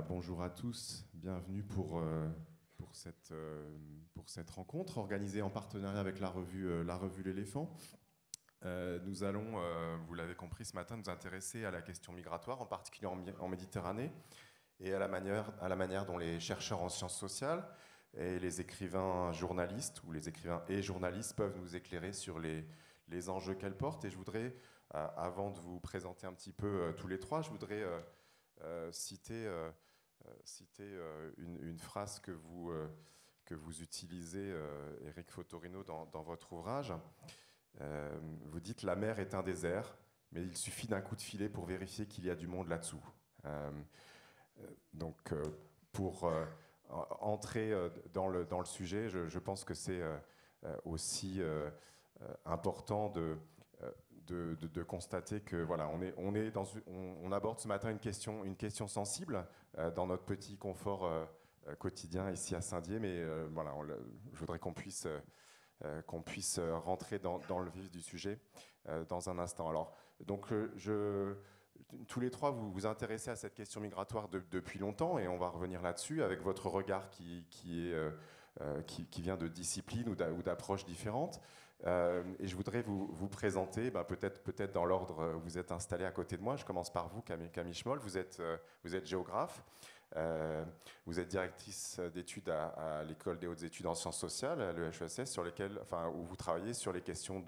Bonjour à tous, bienvenue pour cette rencontre organisée en partenariat avec la revue L'Éléphant. Nous allons, vous l'avez compris ce matin, nous intéresser à la question migratoire, en particulier en Méditerranée, et à la manière dont les chercheurs en sciences sociales et les écrivains journalistes, ou les écrivains et journalistes peuvent nous éclairer sur les enjeux qu'elle porte. Et je voudrais, avant de vous présenter un petit peu tous les trois, je voudrais citer une phrase que vous utilisez, Éric Fotorino, dans votre ouvrage. Vous dites « La mer est un désert, mais il suffit d'un coup de filet pour vérifier qu'il y a du monde là-dessous ». Donc, pour entrer dans le sujet, je pense que c'est aussi important de constater que voilà, on aborde ce matin une question sensible dans notre petit confort quotidien ici à Saint-Dié, mais voilà, je voudrais qu'on puisse rentrer dans le vif du sujet dans un instant. Alors, donc, tous les trois, vous vous intéressez à cette question migratoire depuis longtemps, et on va revenir là-dessus avec votre regard qui vient de disciplines ou d'approches différentes. Et je voudrais vous présenter, peut-être dans l'ordre où vous êtes installé à côté de moi. Je commence par vous, Camille Schmoll. Vous êtes géographe. Vous êtes directrice d'études à l'École des hautes études en sciences sociales, à l'EHESS, où vous travaillez sur les questions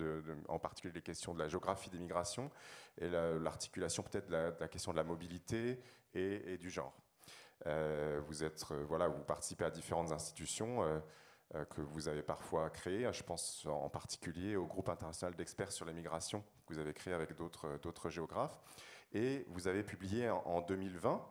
en particulier les questions de la géographie des migrations et l'articulation peut-être de la question de la mobilité et du genre. Vous participez à différentes institutions que vous avez parfois créées. Je pense en particulier au groupe international d'experts sur les migrations que vous avez créé avec d'autres géographes. Et vous avez publié en 2020,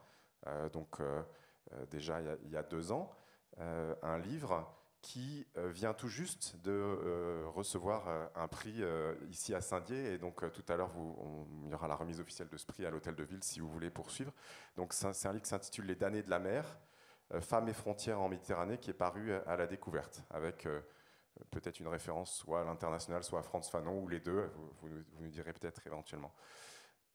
déjà il y a 2 ans, un livre qui vient tout juste de recevoir un prix ici à Saint-Dié. Et donc tout à l'heure, il y aura la remise officielle de ce prix à l'Hôtel de Ville si vous voulez poursuivre. Donc c'est un livre qui s'intitule « Les damnés de la mer, femmes et frontières en Méditerranée » qui est paru à la Découverte, avec peut-être une référence soit à l'International, soit à Frantz Fanon, ou les deux, vous nous direz peut-être éventuellement.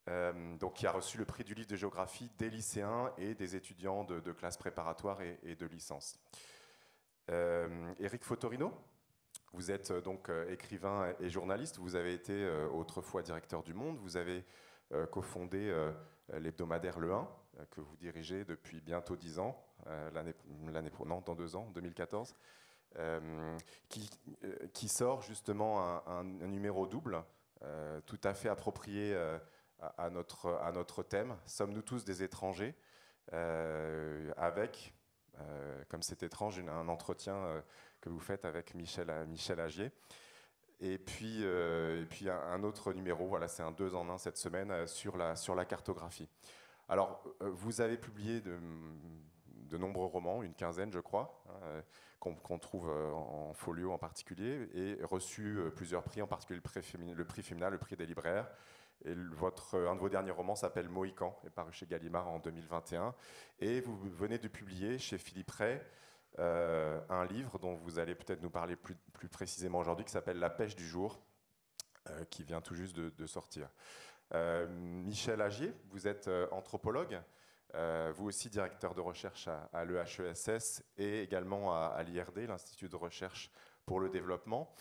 Donc, qui a reçu le prix du livre de géographie des lycéens et des étudiants de classes préparatoires et de licence. Éric Fotorino, vous êtes donc écrivain et journaliste. Vous avez été autrefois directeur du Monde. Vous avez cofondé l'hebdomadaire Le 1, que vous dirigez depuis bientôt 10 ans, dans 2 ans, 2014, qui sort justement un numéro double, tout à fait approprié à notre thème. Sommes-nous tous des étrangers, avec, comme c'est étrange, un entretien que vous faites avec Michel Agier. Et puis un autre numéro, voilà, c'est un 2 en 1 cette semaine, sur la cartographie. Alors, vous avez publié de nombreux romans, une quinzaine je crois, qu'on trouve en folio en particulier, et reçu plusieurs prix, en particulier le prix Femina, le prix des libraires. Et un de vos derniers romans s'appelle Mohican, est paru chez Gallimard en 2021. Et vous venez de publier chez Philippe Ray un livre dont vous allez peut-être nous parler plus précisément aujourd'hui, qui s'appelle La pêche du jour, qui vient tout juste de sortir. Michel Agier, vous êtes anthropologue, vous aussi directeur de recherche à l'EHESS et également à l'IRD, l'Institut de recherche pour le développement.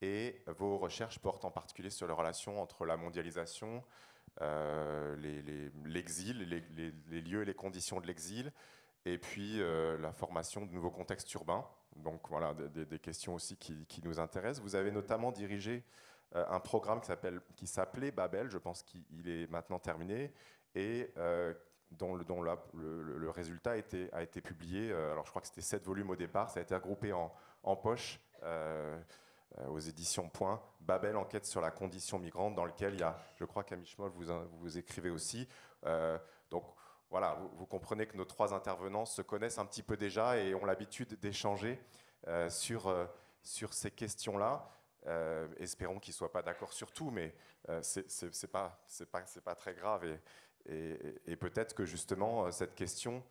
Et vos recherches portent en particulier sur les relations entre la mondialisation, l'exil, les lieux et les conditions de l'exil, et puis la formation de nouveaux contextes urbains. Donc voilà, des questions aussi qui nous intéressent. Vous avez notamment dirigé un programme qui s'appelait Babel, je pense qu'il est maintenant terminé, et dont le résultat a été publié. Alors je crois que c'était 7 volumes au départ, ça a été regroupé en poche aux éditions Point, Babel, enquête sur la condition migrante, dans lequel il y a, je crois, Camille Schmoll, vous écrivez aussi. Donc voilà, vous comprenez que nos 3 intervenants se connaissent un petit peu déjà et ont l'habitude d'échanger sur ces questions-là. Espérons qu'ils ne soient pas d'accord sur tout, mais c'est pas très grave. Et peut-être que justement, cette question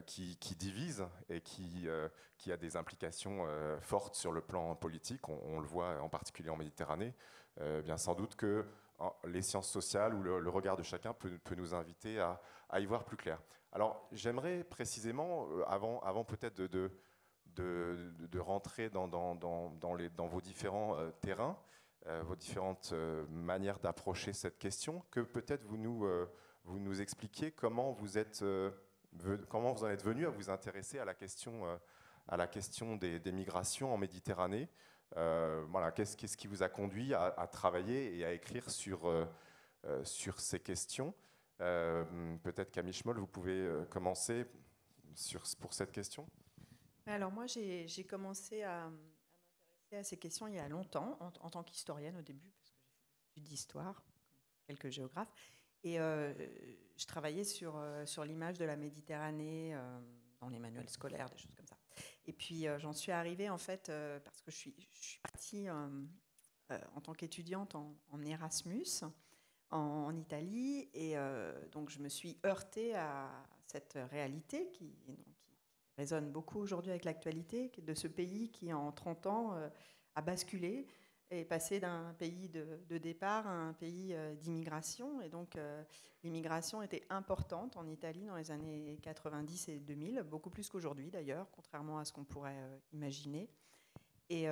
qui divise et qui a des implications fortes sur le plan politique, on le voit en particulier en Méditerranée, bien sans doute que les sciences sociales ou le regard de chacun peut nous inviter à y voir plus clair. Alors, j'aimerais précisément, avant peut-être de rentrer dans vos différents terrains, vos différentes manières d'approcher cette question, que peut-être vous nous expliquiez comment vous en êtes venu à vous intéresser à la question des migrations en Méditerranée. Voilà, qu'est-ce qui vous a conduit à travailler et à écrire sur ces questions? Peut-être Camille Schmoll, vous pouvez commencer pour cette question. Alors moi, j'ai commencé à m'intéresser à ces questions il y a longtemps, en tant qu'historienne au début, parce que j'ai fait des études d'histoire, quelques géographes, et je travaillais sur l'image de la Méditerranée dans les manuels scolaires, des choses comme ça. Et puis j'en suis arrivée en fait, parce que je suis partie en tant qu'étudiante en Erasmus, en Italie, et donc je me suis heurtée à cette réalité qui résonne beaucoup aujourd'hui avec l'actualité, de ce pays qui en 30 ans a basculé et est passé d'un pays de départ à un pays d'immigration. Et donc l'immigration était importante en Italie dans les années 90 et 2000, beaucoup plus qu'aujourd'hui d'ailleurs, contrairement à ce qu'on pourrait imaginer. Et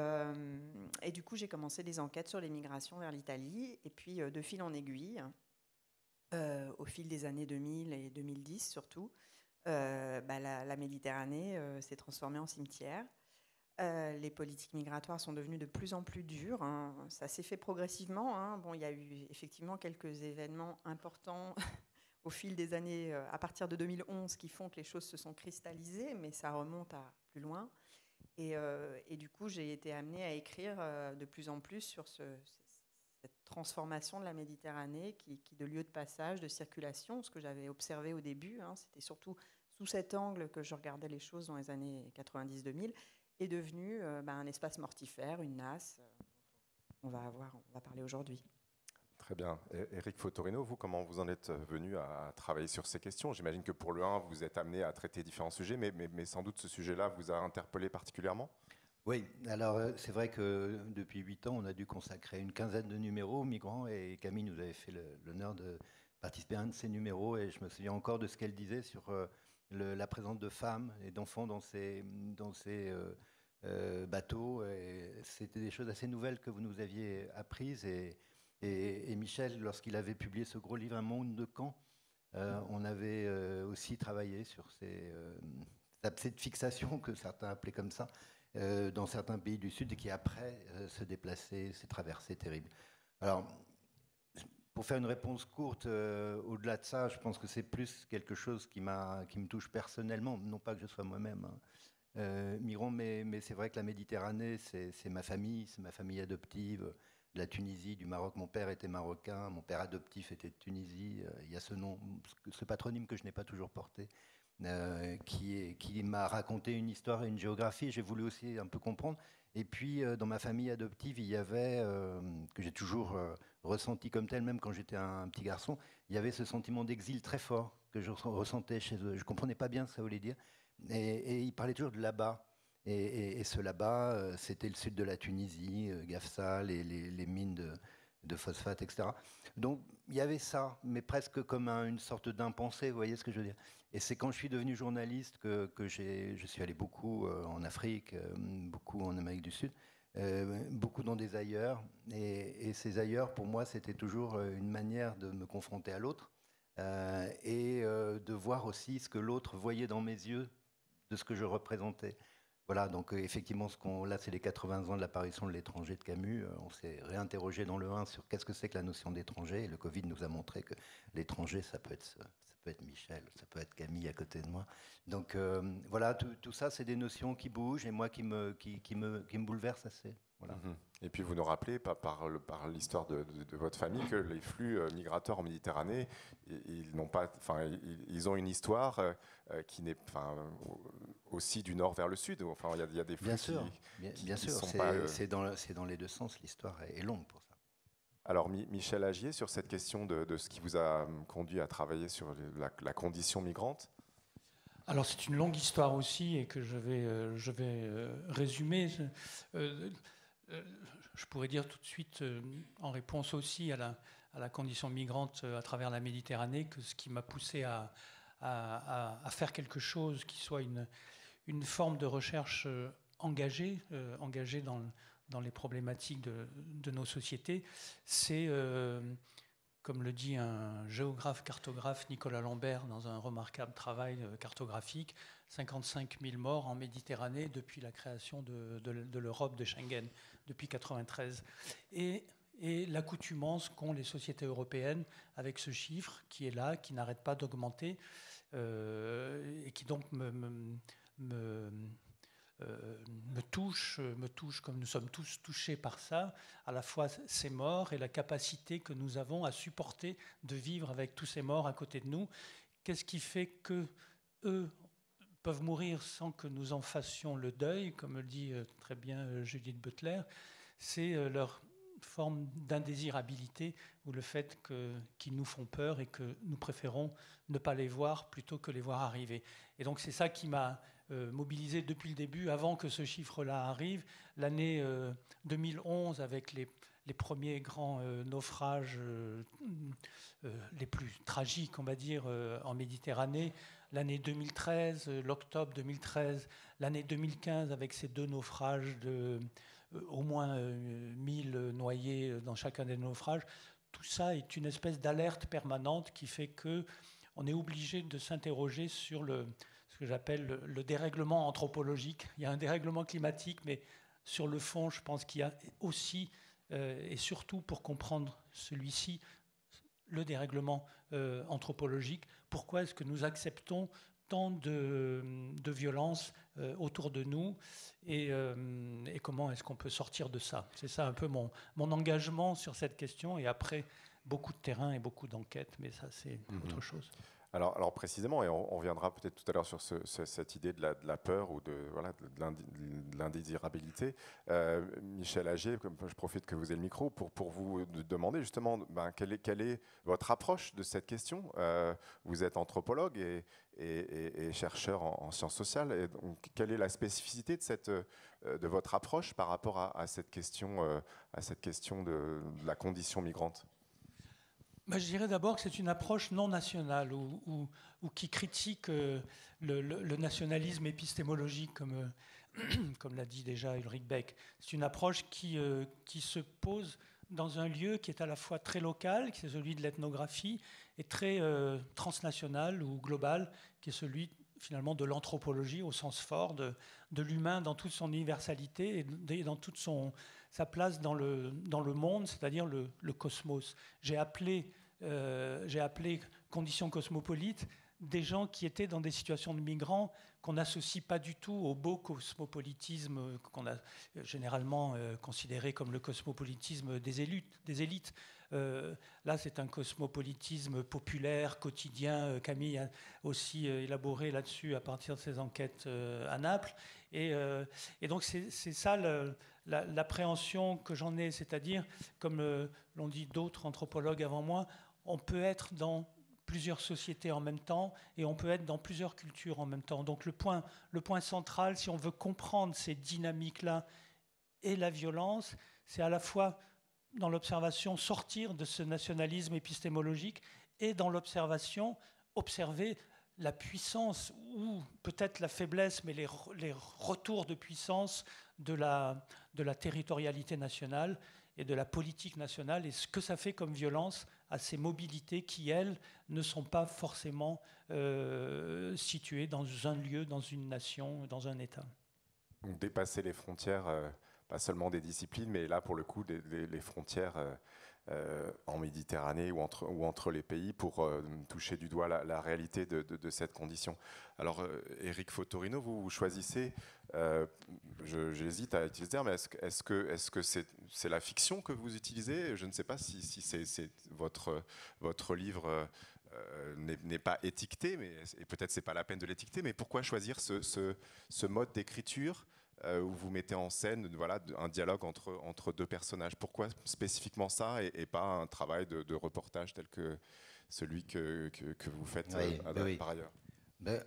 du coup, j'ai commencé des enquêtes sur les migrations vers l'Italie. Et puis, de fil en aiguille, au fil des années 2000 et 2010 surtout, la Méditerranée s'est transformée en cimetière. Les politiques migratoires sont devenues de plus en plus dures. Hein. Ça s'est fait progressivement. Hein. Bon, il y a eu effectivement quelques événements importants au fil des années, à partir de 2011, qui font que les choses se sont cristallisées, mais ça remonte à plus loin. Et du coup, j'ai été amenée à écrire de plus en plus sur cette transformation de la Méditerranée qui, de lieu de passage, de circulation, ce que j'avais observé au début, hein, c'était surtout sous cet angle que je regardais les choses dans les années 90-2000, est devenu un espace mortifère, une nasse. On va parler aujourd'hui. Très bien. Éric Fotorino, vous, comment vous en êtes venu à travailler sur ces questions? J'imagine que pour le 1, vous êtes amené à traiter différents sujets, mais sans doute ce sujet-là vous a interpellé particulièrement? Oui, alors c'est vrai que depuis 8 ans, on a dû consacrer une quinzaine de numéros aux migrants et Camille nous avait fait l'honneur de participer à un de ces numéros et je me souviens encore de ce qu'elle disait sur la présence de femmes et d'enfants dans ces bateaux. C'était des choses assez nouvelles que vous nous aviez apprises et Michel, lorsqu'il avait publié ce gros livre, Un monde de camps, on avait aussi travaillé sur cette fixation que certains appelaient comme ça, dans certains pays du Sud et qui après se déplaçaient, ces traversées terribles. Alors, pour faire une réponse courte, au-delà de ça, je pense que c'est plus quelque chose qui me touche personnellement, non pas que je sois moi-même migrant, mais c'est vrai que la Méditerranée, c'est ma famille adoptive, de la Tunisie, du Maroc. Mon père était marocain, mon père adoptif était de Tunisie. Il y a ce nom, ce patronyme que je n'ai pas toujours porté, qui m'a raconté une histoire et une géographie. J'ai voulu aussi un peu comprendre. Et puis, dans ma famille adoptive, il y avait, que j'ai toujours ressenti comme tel, même quand j'étais un petit garçon, il y avait ce sentiment d'exil très fort que je ressentais chez eux. Je ne comprenais pas bien ce que ça voulait dire. Et ils parlaient toujours de là-bas. Et ce là-bas, c'était le sud de la Tunisie, Gafsa, les mines de phosphate, etc. Donc, il y avait ça, mais presque comme une sorte d'impensé, vous voyez ce que je veux dire? Et c'est quand je suis devenu journaliste que je suis allé beaucoup en Afrique, beaucoup en Amérique du Sud, beaucoup dans des ailleurs. Et ces ailleurs, pour moi, c'était toujours une manière de me confronter à l'autre et de voir aussi ce que l'autre voyait dans mes yeux de ce que je représentais. Voilà, donc effectivement, là, c'est les 80 ans de l'apparition de l'étranger de Camus. On s'est réinterrogé dans le 1 sur qu'est-ce que c'est que la notion d'étranger. Et le Covid nous a montré que l'étranger, ça peut être Michel, ça peut être Camille à côté de moi. Donc voilà, tout ça, c'est des notions qui bougent et moi qui me bouleversent assez. Voilà. Et puis vous nous rappelez par l'histoire de votre famille que les flux migratoires en Méditerranée, ils ont une histoire qui n'est aussi du nord vers le sud. Enfin, il y a des flux bien sûr. C'est dans les deux sens. L'histoire est longue pour ça. Alors Michel Agier, sur cette question de ce qui vous a conduit à travailler sur la condition migrante. Alors c'est une longue histoire aussi et que je vais résumer. Je pourrais dire tout de suite, en réponse aussi à la condition migrante à travers la Méditerranée que ce qui m'a poussé à faire quelque chose qui soit une forme de recherche engagée dans les problématiques de nos sociétés. C'est, comme le dit un géographe-cartographe, Nicolas Lambert, dans un remarquable travail cartographique, 55 000 morts en Méditerranée depuis la création de l'Europe de Schengen, depuis 1993. Et l'accoutumance qu'ont les sociétés européennes avec ce chiffre qui est là, qui n'arrête pas d'augmenter, et qui donc me touche comme nous sommes tous touchés par ça, à la fois ces morts et la capacité que nous avons à supporter de vivre avec tous ces morts à côté de nous. Qu'est-ce qui fait que eux peuvent mourir sans que nous en fassions le deuil, comme le dit très bien Judith Butler? C'est leur forme d'indésirabilité ou le fait qu'ils nous font peur et que nous préférons ne pas les voir plutôt que les voir arriver. Et donc c'est ça qui m'a mobilisé depuis le début, avant que ce chiffre-là arrive. L'année 2011, avec les premiers grands naufrages les plus tragiques, on va dire, en Méditerranée. L'année 2013, l'octobre 2013, l'année 2015, avec ces 2 naufrages de au moins 1000 noyés dans chacun des naufrages. Tout ça est une espèce d'alerte permanente qui fait qu'on est obligé de s'interroger sur ce que j'appelle le dérèglement anthropologique. Il y a un dérèglement climatique, mais sur le fond, je pense qu'il y a aussi, et surtout pour comprendre celui-ci, le dérèglement anthropologique. Pourquoi est-ce que nous acceptons tant de violence autour de nous et comment est-ce qu'on peut sortir de ça? C'est ça un peu mon engagement sur cette question, et après beaucoup de terrain et beaucoup d'enquêtes, mais ça c'est autre chose. Alors précisément, et on reviendra peut-être tout à l'heure sur cette idée de la peur ou de l'indésirabilité. Michel Agier, je profite que vous ayez le micro pour vous demander justement quelle est votre approche de cette question. Vous êtes anthropologue et chercheur en sciences sociales. Et donc, quelle est la spécificité de votre approche par rapport à cette question de la condition migrante? Je dirais d'abord que c'est une approche non nationale ou qui critique le nationalisme épistémologique, comme l'a dit déjà Ulrich Beck. C'est une approche qui se pose dans un lieu qui est à la fois très local, qui est celui de l'ethnographie, et très transnational ou global, qui est celui finalement de l'anthropologie au sens fort, de l'humain dans toute son universalité et dans toute sa place dans le monde, c'est-à-dire le cosmos. J'ai appelé conditions cosmopolites des gens qui étaient dans des situations de migrants qu'on n'associe pas du tout au beau cosmopolitisme qu'on a généralement considéré comme le cosmopolitisme des élites. Là, c'est un cosmopolitisme populaire, quotidien. Camille a aussi élaboré là-dessus à partir de ses enquêtes à Naples. Et donc, c'est ça l'appréhension que j'en ai, c'est-à-dire, comme l'ont dit d'autres anthropologues avant moi, on peut être dans plusieurs sociétés en même temps et on peut être dans plusieurs cultures en même temps. Donc le point central, si on veut comprendre ces dynamiques-là et la violence, c'est à la fois dans l'observation sortir de ce nationalisme épistémologique et dans l'observation observer la puissance ou peut-être la faiblesse, mais les retours de puissance de la territorialité nationale et de la politique nationale et ce que ça fait comme violence à ces mobilités qui, elles, ne sont pas forcément situées dans un lieu, dans une nation, dans un État. Donc dépasser les frontières, pas seulement des disciplines, mais là, pour le coup, les frontières en Méditerranée ou entre les pays pour toucher du doigt la réalité de cette condition. Alors, Éric Fotorino, vous choisissez, j'hésite à utiliser ce terme, mais est-ce que c'est la fiction que vous utilisez? Je ne sais pas si c'est votre livre n'est pas étiqueté, et peut-être c'est pas la peine de l'étiqueter, mais pourquoi choisir ce mode d'écriture où vous mettez en scène un dialogue entre 2 personnages? Pourquoi spécifiquement ça et pas un travail de reportage tel que celui que vous faites par ailleurs?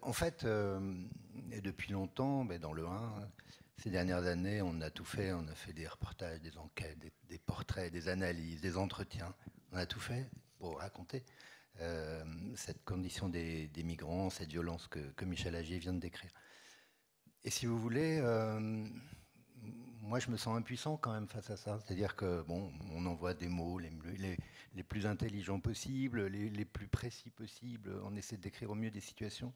En fait, depuis longtemps, dans le 1, ces dernières années, on a tout fait. On a fait des reportages, des enquêtes, des portraits, des analyses, des entretiens. On a tout fait pour raconter cette condition des migrants, cette violence que Michel Agier vient de décrire. Et si vous voulez, moi je me sens impuissant quand même face à ça. C'est-à-dire que bon, on envoie des mots les plus intelligents possibles, les plus précis possibles. On essaie de décrire au mieux des situations.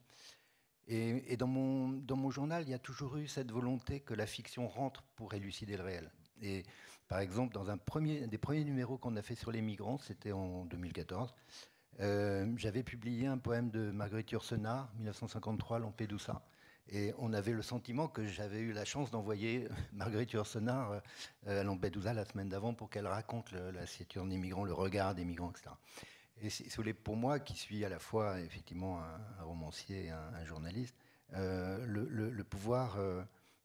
Et dans mon journal, il y a toujours eu cette volonté que la fiction rentre pour élucider le réel. Et par exemple, dans des premiers numéros qu'on a fait sur les migrants, c'était en 2014, j'avais publié un poème de Marguerite Yourcenar, 1953, Lampedusa. Et on avait le sentiment que j'avais eu la chance d'envoyer Marguerite Yourcenar à Lampedusa la semaine d'avant pour qu'elle raconte la situation des migrants, le regard des migrants, etc. Et si vous voulez, pour moi, qui suis à la fois effectivement un romancier et un journaliste, le pouvoir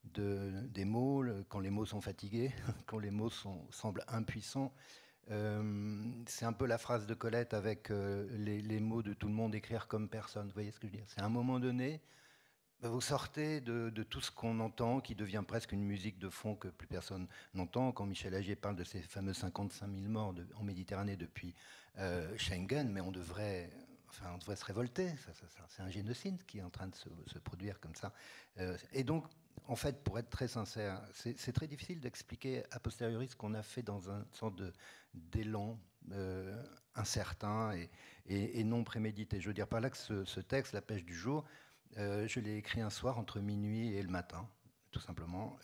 des mots, quand les mots sont fatigués, quand les mots semblent impuissants, c'est un peu la phrase de Colette avec les mots de tout le monde écrire comme personne. Vous voyez ce que je veux dire? C'est à un moment donné, vous sortez de tout ce qu'on entend, qui devient presque une musique de fond que plus personne n'entend. Quand Michel Agier parle de ces fameux 55 000 morts en Méditerranée depuis Schengen, mais on devrait se révolter. C'est un génocide qui est en train de se produire comme ça. Et donc, en fait, pour être très sincère, c'est très difficile d'expliquer a posteriori ce qu'on a fait dans une sorte d'élan incertain et non prémédité. Je veux dire par là que ce texte, La pêche du jour, je l'ai écrit un soir entre minuit et le matin, tout simplement.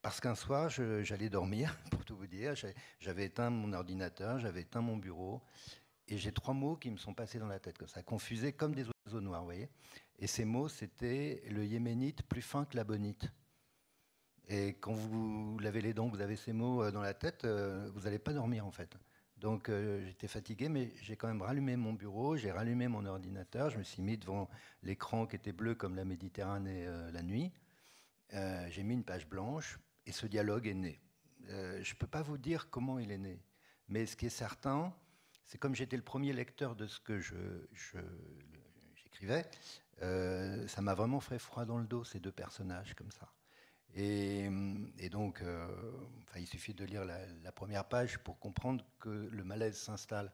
Parce qu'un soir, j'allais dormir, pour tout vous dire. J'avais éteint mon ordinateur, j'avais éteint mon bureau. Et j'ai 3 mots qui me sont passés dans la tête, comme ça, confusés comme des oiseaux noirs, vous voyez. Et ces mots, c'était le yéménite plus fin que la bonite. Et quand vous lavez les dents, vous avez ces mots dans la tête, vous n'allez pas dormir, en fait. Donc j'étais fatigué, mais j'ai quand même rallumé mon bureau, j'ai rallumé mon ordinateur, je me suis mis devant l'écran qui était bleu comme la Méditerranée la nuit. J'ai mis une page blanche et ce dialogue est né. Je ne peux pas vous dire comment il est né, mais ce qui est certain, c'est comme j'étais le premier lecteur de ce que j'écrivais, ça m'a vraiment fait froid dans le dos, ces 2 personnages comme ça. Et donc, il suffit de lire la première page pour comprendre que le malaise s'installe.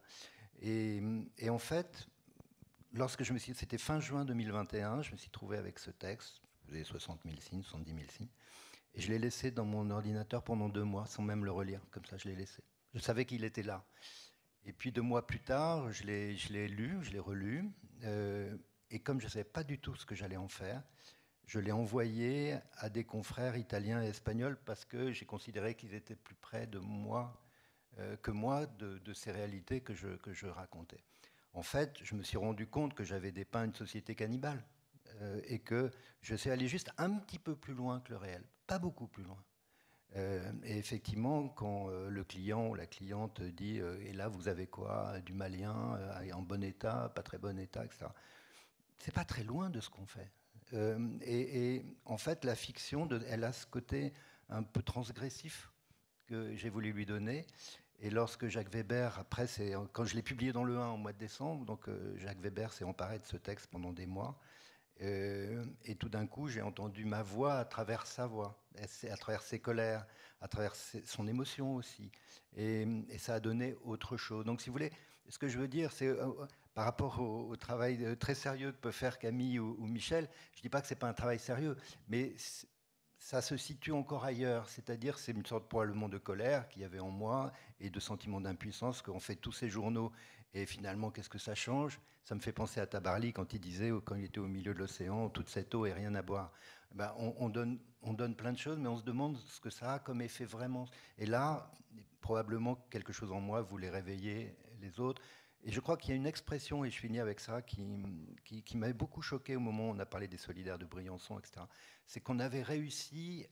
Et en fait, c'était fin juin 2021, je me suis trouvé avec ce texte, il faisait 60 000 signes, 70 000 signes, et je l'ai laissé dans mon ordinateur pendant 2 mois, sans même le relire, comme ça je l'ai laissé. Je savais qu'il était là. Et puis 2 mois plus tard, je l'ai lu, je l'ai relu, et comme je ne savais pas du tout ce que j'allais en faire, je l'ai envoyé à des confrères italiens et espagnols parce que j'ai considéré qu'ils étaient plus près de moi que moi de ces réalités que je racontais. En fait, je me suis rendu compte que j'avais dépeint une société cannibale et que je suis allé juste un petit peu plus loin que le réel, pas beaucoup plus loin. Et effectivement, quand le client ou la cliente dit et là vous avez quoi? Du malien en bon état, pas très bon état, etc. C'est pas très loin de ce qu'on fait. Et en fait, la fiction, elle a ce côté un peu transgressif que j'ai voulu lui donner. Et lorsque Jacques Weber, après, quand je l'ai publié dans le 1 au mois de décembre, donc Jacques Weber s'est emparé de ce texte pendant des mois. Et tout d'un coup, j'ai entendu ma voix à travers sa voix, à travers ses colères, à travers son émotion aussi. Et ça a donné autre chose. Donc, si vous voulez, ce que je veux dire, c'est par rapport au travail très sérieux que peut faire Camille ou Michel, je ne dis pas que ce n'est pas un travail sérieux, mais ça se situe encore ailleurs. C'est-à-dire, c'est une sorte probablement de colère qu'il y avait en moi et de sentiment d'impuissance qu'ont fait tous ces journaux. Et finalement, qu'est-ce que ça change? Ça me fait penser à Tabarly quand il disait, quand il était au milieu de l'océan, toute cette eau et rien à boire. Ben, on donne plein de choses, mais on se demande ce que ça a comme effet vraiment. Et là, probablement quelque chose en moi voulait réveiller les autres. Et je crois qu'il y a une expression, et je finis avec ça, qui m'avait beaucoup choqué au moment où on a parlé des solidaires de Briançon, etc. C'est qu'on avait réussi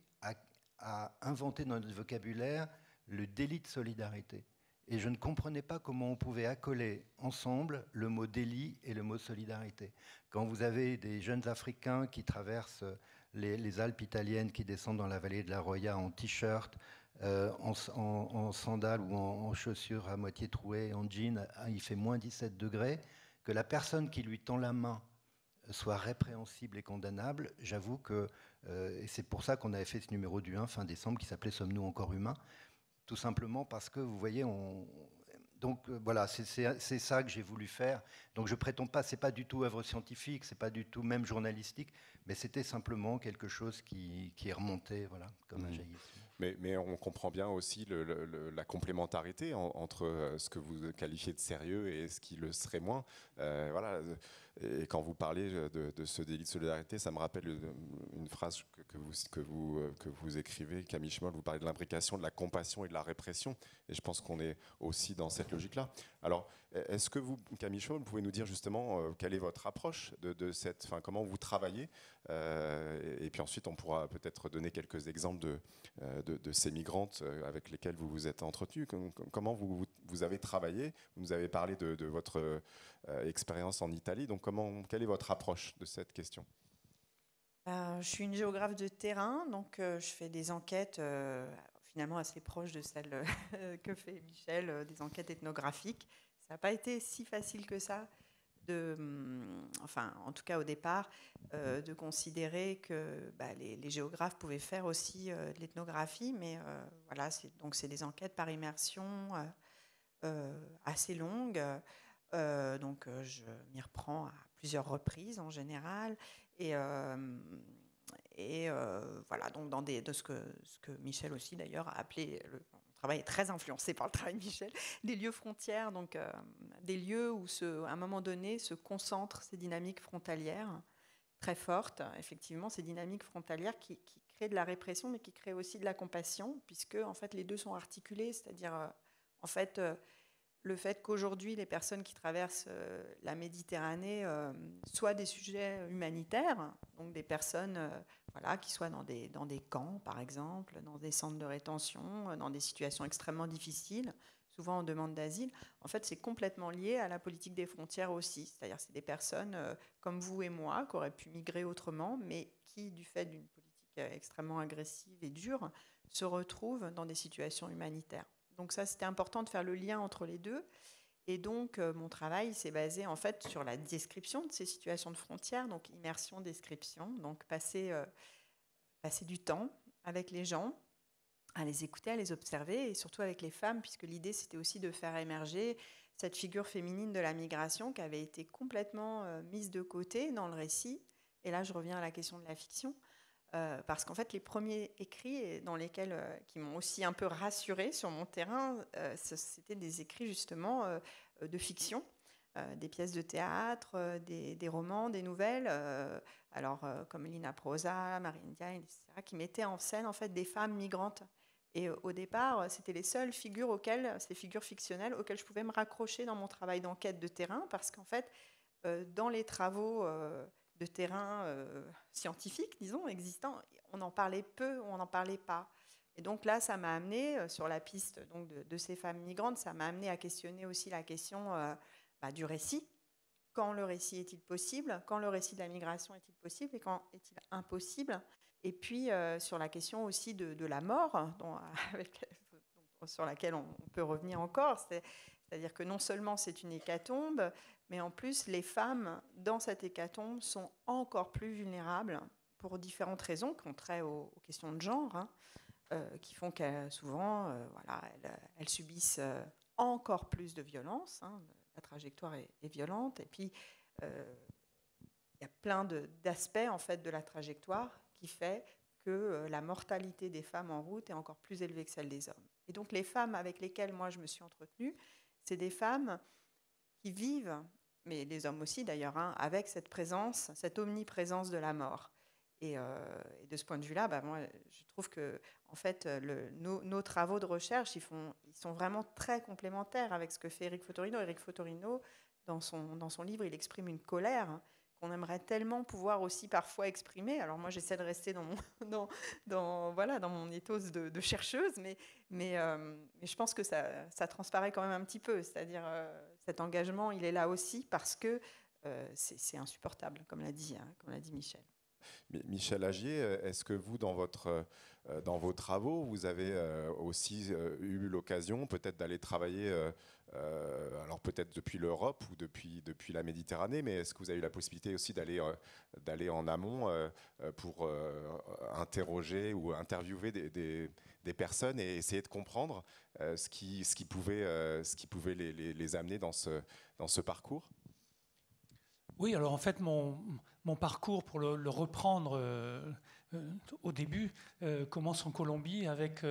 à inventer dans notre vocabulaire le délit de solidarité. Et je ne comprenais pas comment on pouvait accoler ensemble le mot délit et le mot solidarité. Quand vous avez des jeunes Africains qui traversent les Alpes italiennes, qui descendent dans la vallée de la Roya en t-shirt, en sandales ou en chaussures à moitié trouées, en jean, il fait moins 17 degrés, que la personne qui lui tend la main soit répréhensible et condamnable, j'avoue que, et c'est pour ça qu'on avait fait ce numéro du 1 fin décembre qui s'appelait « Sommes-nous encore humains ?» Tout simplement parce que, vous voyez, donc voilà, c'est ça que j'ai voulu faire. Donc je prétends pas, c'est pas du tout œuvre scientifique, c'est pas du tout même journalistique, mais c'était simplement quelque chose qui est remonté, voilà, comme un jaillissement. Mais on comprend bien aussi la complémentarité entre ce que vous qualifiez de sérieux et ce qui le serait moins. Voilà. Et quand vous parlez de ce délit de solidarité, ça me rappelle une phrase que vous écrivez, Camille Schmoll, vous parlez de l'imbrication de la compassion et de la répression. Et je pense qu'on est aussi dans cette logique-là. Alors, est-ce que vous, Camille Schmoll, vous pouvez nous dire justement quelle est votre approche de cette, comment vous travaillez et puis ensuite, on pourra peut-être donner quelques exemples de ces migrantes avec lesquelles vous vous êtes entretenues. Comment vous avez travaillé? Vous nous avez parlé de votre expérience en Italie. Donc, quelle est votre approche de cette question? Je suis une géographe de terrain, donc je fais des enquêtes finalement assez proches de celles que fait Michel, des enquêtes ethnographiques. Ça n'a pas été si facile que ça, enfin en tout cas au départ, de considérer que les géographes pouvaient faire aussi de l'ethnographie, mais voilà, c'est des enquêtes par immersion assez longues. Donc je m'y reprends à plusieurs reprises en général et voilà, donc dans de ce que Michel aussi d'ailleurs a appelé, le travail est très influencé par le travail de Michel, des lieux frontières, donc des lieux où à un moment donné se concentrent ces dynamiques frontalières très fortes, effectivement ces dynamiques frontalières qui créent de la répression mais qui créent aussi de la compassion, puisque en fait les deux sont articulés, c'est-à-dire en fait le fait qu'aujourd'hui, les personnes qui traversent la Méditerranée soient des sujets humanitaires, donc des personnes voilà, qui soient dans des camps, par exemple, dans des centres de rétention, dans des situations extrêmement difficiles, souvent en demande d'asile. En fait, c'est complètement lié à la politique des frontières aussi. C'est-à-dire c'est des personnes comme vous et moi qui auraient pu migrer autrement, mais qui, du fait d'une politique extrêmement agressive et dure, se retrouvent dans des situations humanitaires. Donc ça, c'était important de faire le lien entre les deux. Et donc, mon travail s'est basé en fait sur la description de ces situations de frontières, donc immersion, description, donc passer du temps avec les gens, à les écouter, à les observer, et surtout avec les femmes, puisque l'idée, c'était aussi de faire émerger cette figure féminine de la migration qui avait été complètement mise de côté dans le récit. Et là, je reviens à la question de la fiction. Parce qu'en fait, les premiers écrits qui m'ont aussi un peu rassurée sur mon terrain, c'était des écrits justement de fiction, des pièces de théâtre, des romans, des nouvelles, comme Lina Prosa, Marine Diagne, etc., qui mettaient en scène en fait des femmes migrantes. Et au départ, c'était les seules figures ces figures fictionnelles auxquelles je pouvais me raccrocher dans mon travail d'enquête de terrain, parce qu'en fait, dans les travaux de terrain scientifique, disons, existant, on en parlait peu ou on n'en parlait pas. Et donc là, ça m'a amené, sur la piste donc, de ces femmes migrantes, ça m'a amené à questionner aussi la question du récit. Quand le récit est-il possible? Quand le récit de la migration est-il possible? Et quand est-il impossible? Et puis, sur la question aussi de la mort, sur laquelle on peut revenir encore, c'est-à-dire que non seulement c'est une hécatombe, mais en plus, les femmes, dans cette hécatombe, sont encore plus vulnérables pour différentes raisons, qui ont trait aux questions de genre, qui font que souvent, elles subissent encore plus de violence. La trajectoire est violente. Et puis, il y a plein d'aspects en fait, de la trajectoire qui fait que la mortalité des femmes en route est encore plus élevée que celle des hommes. Et donc, les femmes avec lesquelles moi, je me suis entretenue, c'est des femmes qui vivent, mais les hommes aussi d'ailleurs, avec cette présence, cette omniprésence de la mort. Et de ce point de vue-là, moi, je trouve que en fait, nos travaux de recherche, ils sont vraiment très complémentaires avec ce que fait Éric Fotorino. Éric Fotorino, dans son livre, il exprime une colère qu'on aimerait tellement pouvoir aussi parfois exprimer. Alors moi, j'essaie de rester dans mon ethos de chercheuse, mais je pense que ça transparaît quand même un petit peu. C'est-à-dire cet engagement, il est là aussi parce que c'est insupportable, comme l'a dit Michel. Michel Agier, est-ce que vous, dans vos travaux, vous avez aussi eu l'occasion peut-être d'aller travailler, alors peut-être depuis l'Europe ou depuis la Méditerranée, mais est-ce que vous avez eu la possibilité aussi d'aller en amont pour interroger ou interviewer des personnes et essayer de comprendre ce qui pouvait les amener dans ce parcours? Oui, alors en fait, mon parcours, pour le reprendre au début, commence en Colombie avec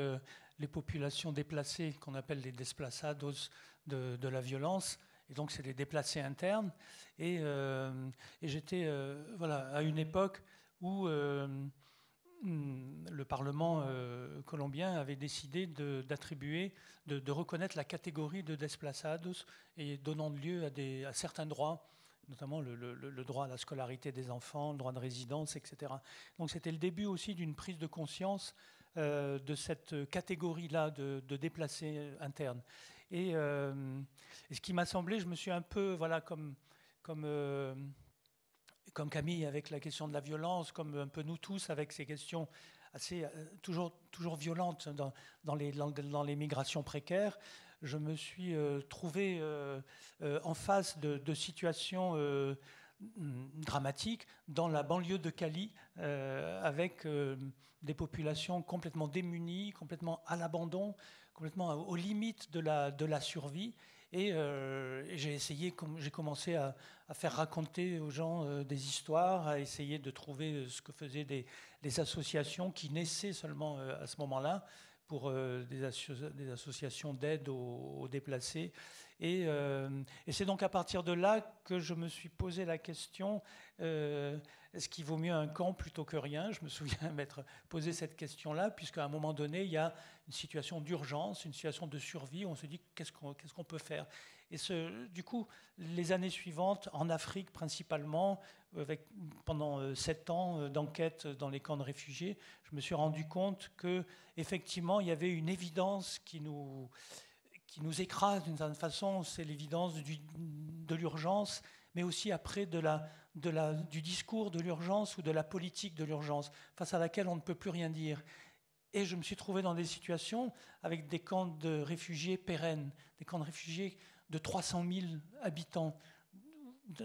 les populations déplacées qu'on appelle les desplazados de la violence. Et donc, c'est les déplacés internes. Et j'étais à une époque où le Parlement colombien avait décidé d'attribuer, de reconnaître la catégorie de desplazados et donnant lieu à certains droits, notamment le droit à la scolarité des enfants, le droit de résidence, etc. Donc c'était le début aussi d'une prise de conscience de cette catégorie-là de déplacés internes. Et ce qui m'a semblé, je me suis un peu, comme Camille avec la question de la violence, comme un peu nous tous avec ces questions assez toujours violentes dans les migrations précaires, je me suis trouvé en face de situations dramatiques dans la banlieue de Cali, avec des populations complètement démunies, complètement à l'abandon, complètement aux limites de la survie. Et j'ai commencé à faire raconter aux gens des histoires, à essayer de trouver ce que faisaient les associations qui naissaient seulement à ce moment-là, pour des associations d'aide aux déplacés. Et c'est donc à partir de là que je me suis posé la question, est-ce qu'il vaut mieux un camp plutôt que rien? Je me souviens m'être posé cette question-là, puisqu'à un moment donné, il y a une situation d'urgence, une situation de survie, où on se dit qu'est-ce qu'on peut faire? Et du coup, les années suivantes, en Afrique principalement, pendant 7 ans d'enquête dans les camps de réfugiés, je me suis rendu compte qu'effectivement, il y avait une évidence qui nous écrase d'une certaine façon, c'est l'évidence de l'urgence, mais aussi après du discours de l'urgence ou de la politique de l'urgence, face à laquelle on ne peut plus rien dire. Et je me suis trouvé dans des situations avec des camps de réfugiés pérennes, des camps de réfugiés de 300 000 habitants,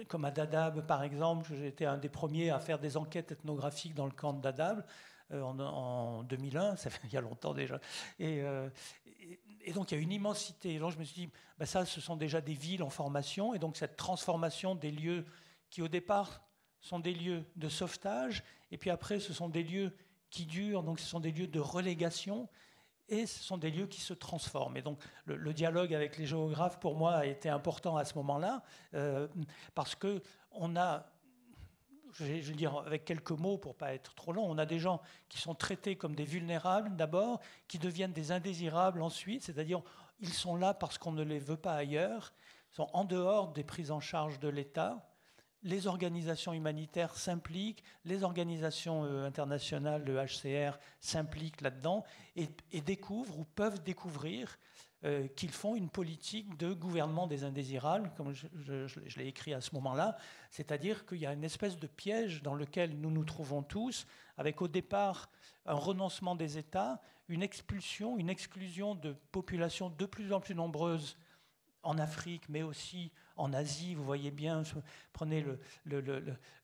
comme à Dadaab par exemple. J'ai été un des premiers à faire des enquêtes ethnographiques dans le camp de Dadaab en 2001, ça fait il y a longtemps déjà. Et donc il y a une immensité. Et donc je me suis dit, ça, ce sont déjà des villes en formation, et donc cette transformation des lieux qui au départ sont des lieux de sauvetage, et puis après ce sont des lieux qui durent, donc ce sont des lieux de relégation, et ce sont des lieux qui se transforment. Et donc le dialogue avec les géographes, pour moi, a été important à ce moment-là, parce qu'on a, je vais dire avec quelques mots pour ne pas être trop long, on a des gens qui sont traités comme des vulnérables d'abord, qui deviennent des indésirables ensuite, c'est-à-dire ils sont là parce qu'on ne les veut pas ailleurs, ils sont en dehors des prises en charge de l'État. Les organisations humanitaires s'impliquent, les organisations internationales, le HCR, s'impliquent là-dedans et découvrent ou peuvent découvrir qu'ils font une politique de gouvernement des indésirables, comme je l'ai écrit à ce moment-là, c'est-à-dire qu'il y a une espèce de piège dans lequel nous nous trouvons tous, avec au départ un renoncement des États, une expulsion, une exclusion de populations de plus en plus nombreuses en Afrique, mais aussi en Asie. Vous voyez bien, prenez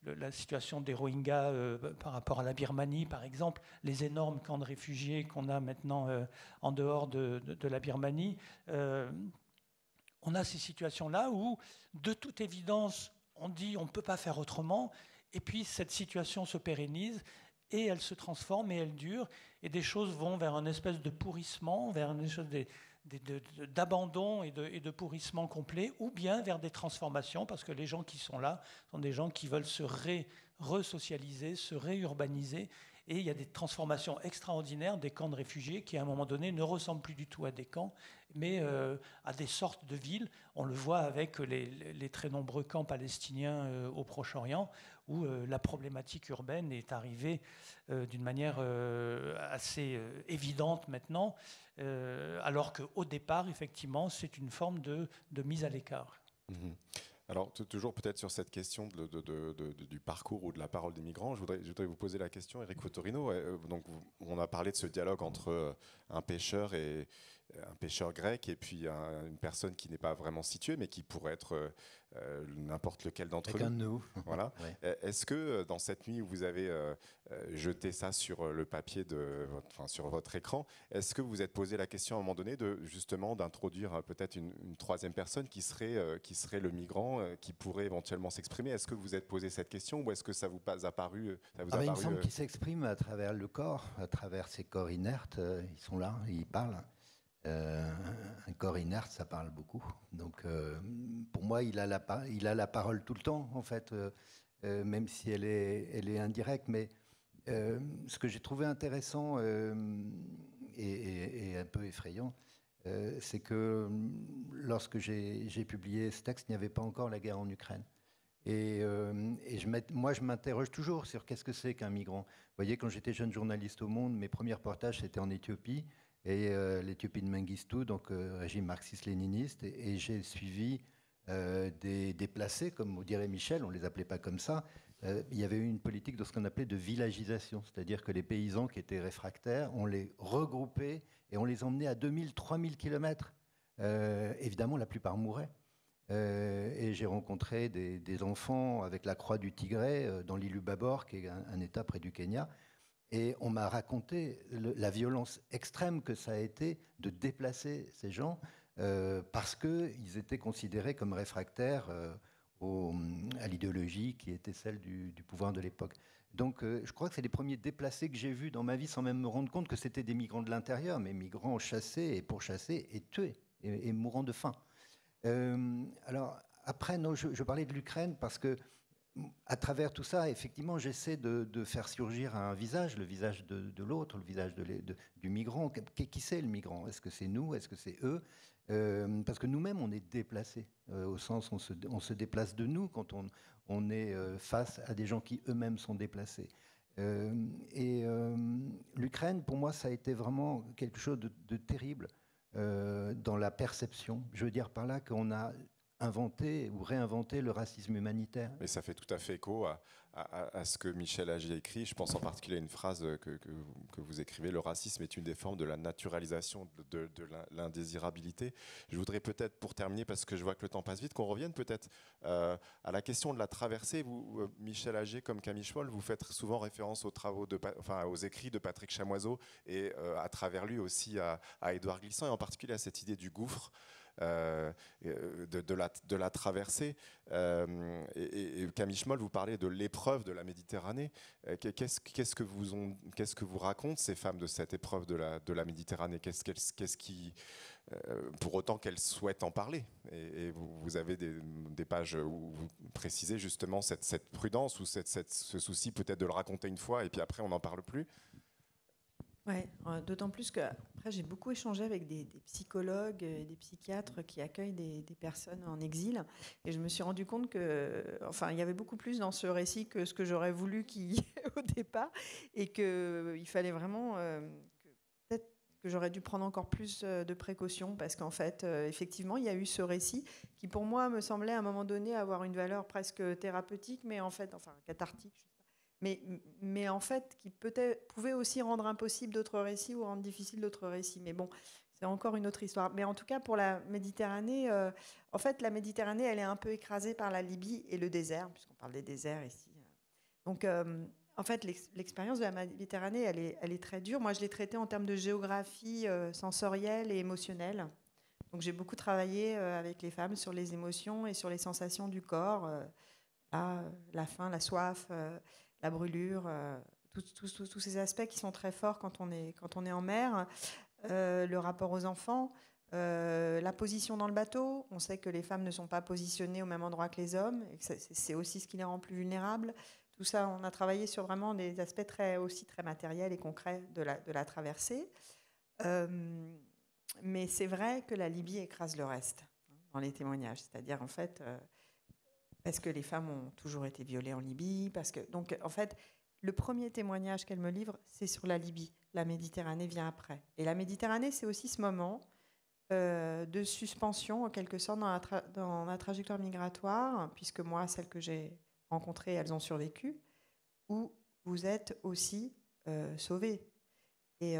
la situation des Rohingyas par rapport à la Birmanie, par exemple, les énormes camps de réfugiés qu'on a maintenant en dehors de la Birmanie. On a ces situations-là où, de toute évidence, on dit on ne peut pas faire autrement, et puis cette situation se pérennise, et elle se transforme, et elle dure, et des choses vont vers une espèce de pourrissement, vers une espèce d'abandon et de pourrissement complet, ou bien vers des transformations, parce que les gens qui sont là sont des gens qui veulent se resocialiser, se réurbaniser, et il y a des transformations extraordinaires des camps de réfugiés qui, à un moment donné, ne ressemblent plus du tout à des camps, mais à des sortes de villes. On le voit avec les très nombreux camps palestiniens au Proche-Orient, où la problématique urbaine est arrivée d'une manière assez évidente maintenant, alors qu'au départ, effectivement, c'est une forme de mise à l'écart. Alors, toujours peut-être sur cette question du parcours ou de la parole des migrants, je voudrais vous poser la question, Éric Fotorino. Donc, on a parlé de ce dialogue entre un pêcheur grec et puis une personne qui n'est pas vraiment située, mais qui pourrait être n'importe lequel d'entre Avec un nous. nous. Voilà. Ouais. Est-ce que dans cette nuit où vous avez jeté ça sur le papier, sur votre écran, est-ce que vous vous êtes posé la question à un moment donné justement d'introduire peut-être une troisième personne qui serait le migrant, qui pourrait éventuellement s'exprimer? Est-ce que vous vous êtes posé cette question ou est-ce que ça vous a apparu Il me semble qu'il s'exprime à travers le corps, à travers ces corps inertes. Ils sont là, ils parlent. Un corps inerte, ça parle beaucoup. Donc, pour moi, il a la parole tout le temps, en fait, même si elle est indirecte. Mais ce que j'ai trouvé intéressant et un peu effrayant, c'est que lorsque j'ai publié ce texte, il n'y avait pas encore la guerre en Ukraine. Et moi, je m'interroge toujours sur qu'est-ce que c'est qu'un migrant. Vous voyez, quand j'étais jeune journaliste au Monde, mes premiers reportages, c'était en Éthiopie. Et l'Éthiopie de Mengistu, donc régime marxiste-léniniste, et j'ai suivi des déplacés, comme dirait Michel, on ne les appelait pas comme ça. Il y avait eu une politique de ce qu'on appelait de villagisation, c'est-à-dire que les paysans qui étaient réfractaires, on les regroupait et on les emmenait à 2000, 3000 kilomètres. Évidemment, la plupart mouraient. Et j'ai rencontré des enfants avec la croix du Tigray dans l'Ilubabor, qui est un État près du Kenya. Et on m'a raconté la violence extrême que ça a été de déplacer ces gens parce qu'ils étaient considérés comme réfractaires à l'idéologie qui était celle du pouvoir de l'époque. Donc je crois que c'est les premiers déplacés que j'ai vus dans ma vie sans même me rendre compte que c'était des migrants de l'intérieur, mais migrants chassés et pourchassés et tués et mourant de faim. Alors après, non, je parlais de l'Ukraine parce que à travers tout ça, effectivement, j'essaie de faire surgir un visage, le visage de l'autre, le visage du migrant. Qui c'est le migrant? Est-ce que c'est nous? Est-ce que c'est eux? Parce que nous-mêmes, on est déplacés, au sens où on se déplace de nous quand on est face à des gens qui eux-mêmes sont déplacés. L'Ukraine, pour moi, ça a été vraiment quelque chose de terrible dans la perception. Je veux dire par là qu'on a inventé ou réinventé le racisme humanitaire. Mais ça fait tout à fait écho à ce que Michel Agier écrit. Je pense en particulier à une phrase que vous écrivez: le racisme est une des formes de la naturalisation de l'indésirabilité. Je voudrais peut-être, pour terminer, parce que je vois que le temps passe vite, qu'on revienne peut-être à la question de la traversée. Vous, Michel Agier, comme Camille Schmoll, vous faites souvent référence aux écrits de Patrick Chamoiseau et à travers lui aussi à Édouard Glissant, et en particulier à cette idée du gouffre. De la traversée. Et Camille Schmoll, vous parlez de l'épreuve de la Méditerranée. Qu'est-ce que vous racontent ces femmes de cette épreuve de la Méditerranée? Qu'est-ce qui, pour autant qu'elles souhaitent en parler? Et vous avez des pages où vous précisez justement cette prudence ou ce souci peut-être de le raconter une fois et puis après on n'en parle plus. Ouais, d'autant plus que après j'ai beaucoup échangé avec des psychologues et des psychiatres qui accueillent des personnes en exil, et je me suis rendu compte que, enfin, il y avait beaucoup plus dans ce récit que ce que j'aurais voulu qu'il y ait au départ, et qu'il fallait vraiment peut-être que j'aurais dû prendre encore plus de précautions, parce qu'en fait, effectivement, il y a eu ce récit qui, pour moi, me semblait à un moment donné avoir une valeur presque thérapeutique, mais en fait, enfin cathartique. Mais en fait, qui pouvait aussi rendre impossible d'autres récits ou rendre difficile d'autres récits. Mais bon, c'est encore une autre histoire. Mais en tout cas, pour la Méditerranée, en fait, la Méditerranée, elle est un peu écrasée par la Libye et le désert, puisqu'on parle des déserts ici. Donc, en fait, l'expérience de la Méditerranée, elle est très dure. Moi, je l'ai traitée en termes de géographie sensorielle et émotionnelle. Donc, j'ai beaucoup travaillé avec les femmes sur les émotions et sur les sensations du corps. La faim, la soif... la brûlure, tous ces aspects qui sont très forts quand on est en mer, le rapport aux enfants, la position dans le bateau. On sait que les femmes ne sont pas positionnées au même endroit que les hommes, et que c'est aussi ce qui les rend plus vulnérables. Tout ça, on a travaillé sur vraiment des aspects aussi très matériels et concrets de la traversée. Mais c'est vrai que la Libye écrase le reste dans les témoignages. C'est-à-dire, en fait... parce que les femmes ont toujours été violées en Libye. Donc, en fait, le premier témoignage qu'elle me livre, c'est sur la Libye. La Méditerranée vient après. Et la Méditerranée, c'est aussi ce moment de suspension, en quelque sorte, dans la trajectoire migratoire, puisque moi, celles que j'ai rencontrées, elles ont survécu, où vous êtes aussi sauvés. Et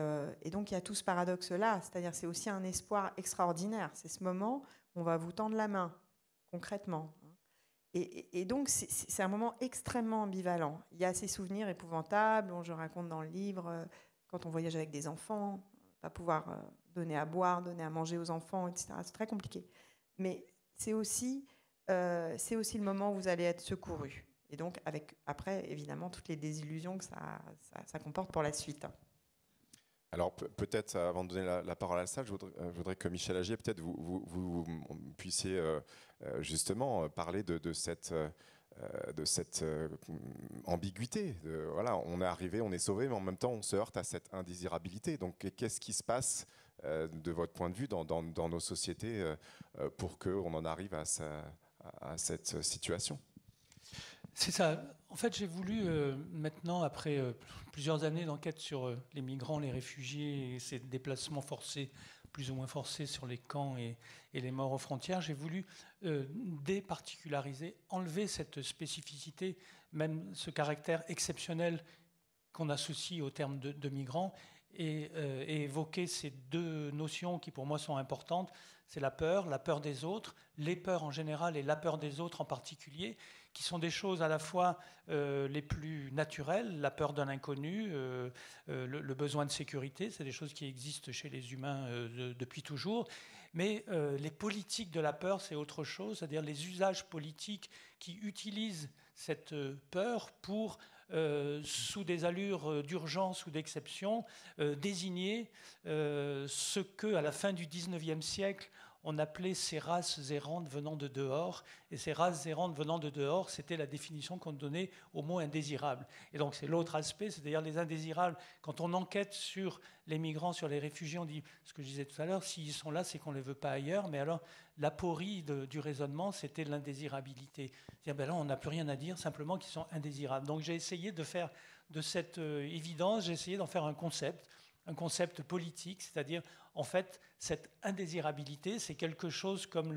donc, il y a tout ce paradoxe-là, c'est-à-dire c'est aussi un espoir extraordinaire. C'est ce moment où on va vous tendre la main, concrètement. Et donc, c'est un moment extrêmement ambivalent. Il y a ces souvenirs épouvantables, dont je raconte dans le livre, quand on voyage avec des enfants, pas pouvoir donner à boire, donner à manger aux enfants, etc. C'est très compliqué. Mais c'est aussi le moment où vous allez être secouru. Et donc, avec, après, évidemment, toutes les désillusions que ça comporte pour la suite. Alors peut-être, avant de donner la parole à la salle, je voudrais que Michel Agier, peut-être vous puissiez justement parler de cette ambiguïté. Voilà, on est arrivé, on est sauvé, mais en même temps, on se heurte à cette indésirabilité. Donc, qu'est-ce qui se passe de votre point de vue dans nos sociétés pour qu'on en arrive à cette situation ? C'est ça. En fait, j'ai voulu, maintenant, après plusieurs années d'enquête sur les migrants, les réfugiés et ces déplacements forcés, plus ou moins forcés sur les camps et les morts aux frontières, j'ai voulu départiculariser, enlever cette spécificité, même ce caractère exceptionnel qu'on associe au terme de migrants, et évoquer ces deux notions qui pour moi sont importantes. C'est la peur des autres, les peurs en général et la peur des autres en particulier, qui sont des choses à la fois les plus naturelles, la peur d'un inconnu, le besoin de sécurité, c'est des choses qui existent chez les humains depuis toujours. Mais les politiques de la peur, c'est autre chose, c'est-à-dire les usages politiques qui utilisent cette peur pour, sous des allures d'urgence ou d'exception, désigner ce que, à la fin du XIXe siècle, on appelait ces races errantes venant de dehors. Et ces races errantes venant de dehors, c'était la définition qu'on donnait au mot indésirable. Et donc c'est l'autre aspect, c'est-à-dire les indésirables. Quand on enquête sur les migrants, sur les réfugiés, on dit, ce que je disais tout à l'heure, s'ils sont là, c'est qu'on ne les veut pas ailleurs. Mais alors, l'aporie du raisonnement, c'était l'indésirabilité. C'est-à-dire, ben là, on n'a plus rien à dire, simplement qu'ils sont indésirables. Donc j'ai essayé de faire de cette évidence, j'ai essayé d'en faire un concept politique, c'est-à-dire, en fait, cette indésirabilité, c'est quelque chose comme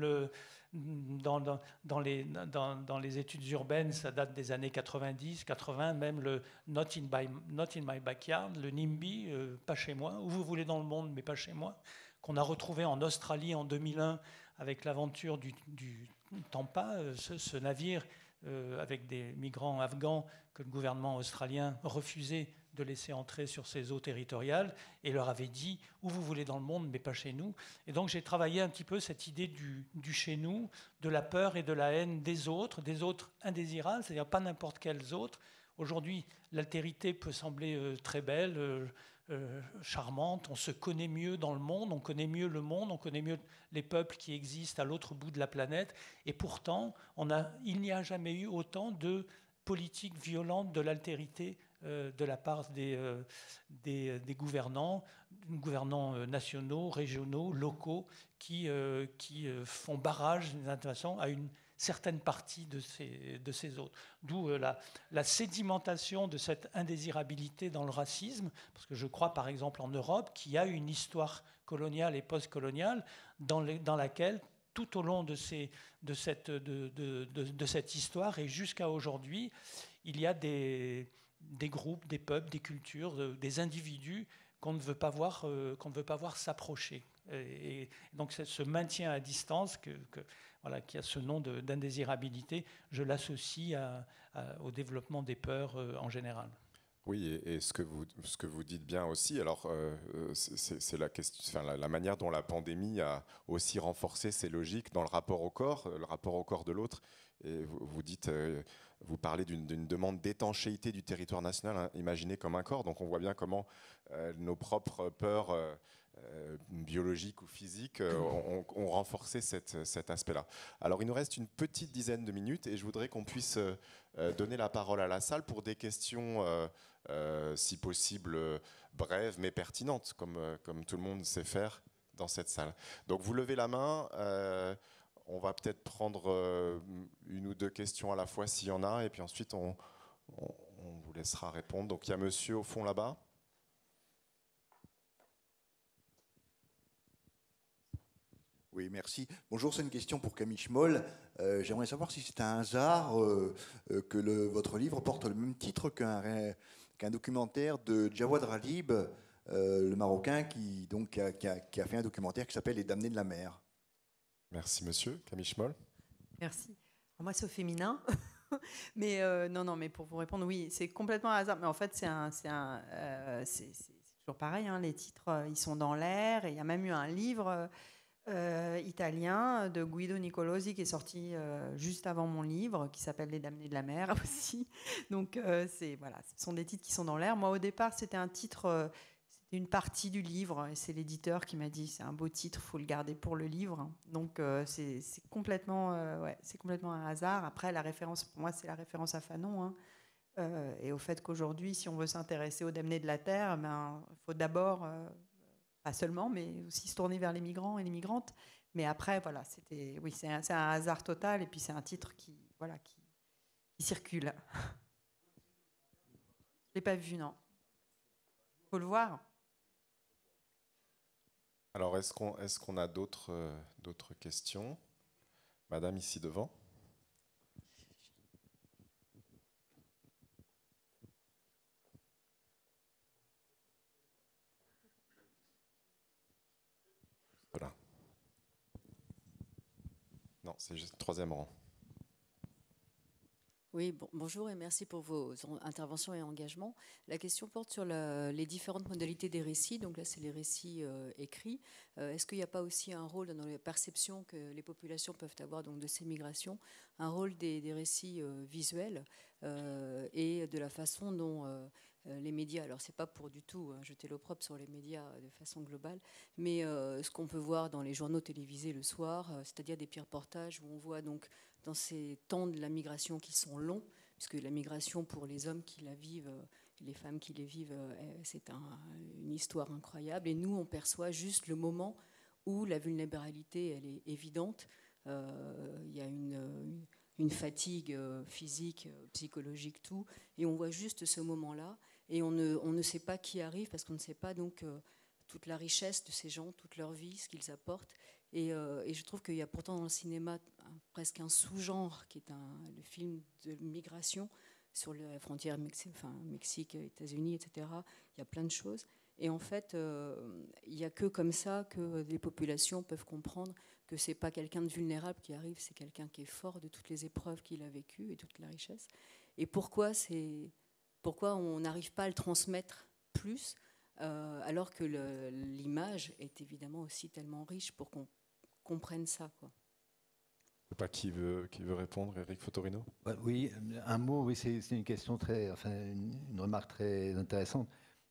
dans les études urbaines, ça date des années 90, 80, même le not in my backyard, le NIMBY, pas chez moi, où vous voulez dans le monde, mais pas chez moi, qu'on a retrouvé en Australie en 2001 avec l'aventure du Tampa, ce navire avec des migrants afghans que le gouvernement australien refusait de laisser entrer sur ses eaux territoriales et leur avait dit où vous voulez dans le monde mais pas chez nous. Et donc j'ai travaillé un petit peu cette idée du chez nous, de la peur et de la haine des autres indésirables, c'est-à-dire pas n'importe quels autres. Aujourd'hui, l'altérité peut sembler très belle, charmante, on se connaît mieux dans le monde, on connaît mieux le monde, on connaît mieux les peuples qui existent à l'autre bout de la planète, et pourtant il n'y a jamais eu autant de politiques violentes de l'altérité de la part des gouvernants nationaux, régionaux, locaux, qui font barrage d'une certaine façon à une certaine partie de ces autres. D'où la sédimentation de cette indésirabilité dans le racisme, parce que je crois par exemple en Europe qu'il y a une histoire coloniale et post-coloniale dans laquelle tout au long de cette histoire et jusqu'à aujourd'hui, il y a des groupes, des peuples, des cultures, des individus qu'on ne veut pas voir s'approcher. Et donc ce maintien à distance qui a ce nom d'indésirabilité, je l'associe au développement des peurs en général. Oui, et ce que vous dites bien aussi, alors c'est la manière dont la pandémie a aussi renforcé ces logiques dans le rapport au corps de l'autre. Et vous dites, vous parlez d'une demande d'étanchéité du territoire national imaginé comme un corps. Donc on voit bien comment nos propres peurs biologiques ou physiques ont renforcé cet aspect-là. Alors il nous reste une petite dizaine de minutes et je voudrais qu'on puisse donner la parole à la salle pour des questions, si possible, brèves mais pertinentes, comme tout le monde sait faire dans cette salle. Donc vous levez la main. On va peut-être prendre une ou deux questions à la fois s'il y en a, et puis ensuite on vous laissera répondre. Donc il y a monsieur au fond là-bas. Oui, merci. Bonjour, c'est une question pour Camille Schmoll. J'aimerais savoir si c'est un hasard que votre livre porte le même titre qu'un documentaire de Jawad Ralib, le Marocain, qui a fait un documentaire qui s'appelle Les Damnés de la mer. Merci, monsieur. Camille Schmoll. Merci. Alors, moi, c'est au féminin. Mais non, mais pour vous répondre, oui, c'est complètement un hasard. Mais en fait, c'est toujours pareil. Hein, les titres, ils sont dans l'air. Et il y a même eu un livre italien de Guido Nicolosi qui est sorti juste avant mon livre, qui s'appelle Les Damnés de la mer aussi. Donc, voilà, ce sont des titres qui sont dans l'air. Moi, au départ, c'était un titre. C'était une partie du livre, et c'est l'éditeur qui m'a dit c'est un beau titre, faut le garder pour le livre. Donc c'est complètement un hasard. Après, la référence pour moi, c'est la référence à Fanon, hein. Et au fait qu'aujourd'hui, si on veut s'intéresser aux damnés de la terre, ben faut d'abord pas seulement, mais aussi se tourner vers les migrants et les migrantes. Mais après, voilà, c'est un hasard total, et puis c'est un titre qui circule. Je l'ai pas vu, non. Faut le voir. Alors, est-ce qu'on a d'autres questions? Madame, ici devant. Voilà. Non, c'est juste le troisième rang. Oui, bonjour et merci pour vos interventions et engagements. La question porte sur les différentes modalités des récits. Donc là, c'est les récits écrits. Est-ce qu'il n'y a pas aussi un rôle dans les perceptions que les populations peuvent avoir donc, de ces migrations, un rôle des récits visuels et de la façon dont les médias, alors c'est pas pour du tout jeter l'opprobre sur les médias de façon globale, mais ce qu'on peut voir dans les journaux télévisés le soir, c'est-à-dire des petits reportages où on voit donc dans ces temps de la migration qui sont longs, puisque la migration pour les hommes qui la vivent, les femmes qui les vivent, c'est une histoire incroyable. Et nous, on perçoit juste le moment où la vulnérabilité, elle est évidente. Il y a une fatigue physique, psychologique, tout. Et on voit juste ce moment-là. Et on ne sait pas qui arrive, parce qu'on ne sait pas donc toute la richesse de ces gens, toute leur vie, ce qu'ils apportent. Et je trouve qu'il y a pourtant dans le cinéma presque un sous-genre qui est le film de migration sur la frontière Mexique, États-Unis, etc. Il y a plein de choses. Et en fait, il n'y a que comme ça que les populations peuvent comprendre que ce n'est pas quelqu'un de vulnérable qui arrive, c'est quelqu'un qui est fort de toutes les épreuves qu'il a vécues et toute la richesse. Et pourquoi on n'arrive pas à le transmettre plus alors que l'image est évidemment aussi tellement riche pour qu'on comprenne ça, quoi. Je ne sais pas qui veut répondre, Eric Fotorino. Oui, un mot, oui, c'est une question une remarque très intéressante.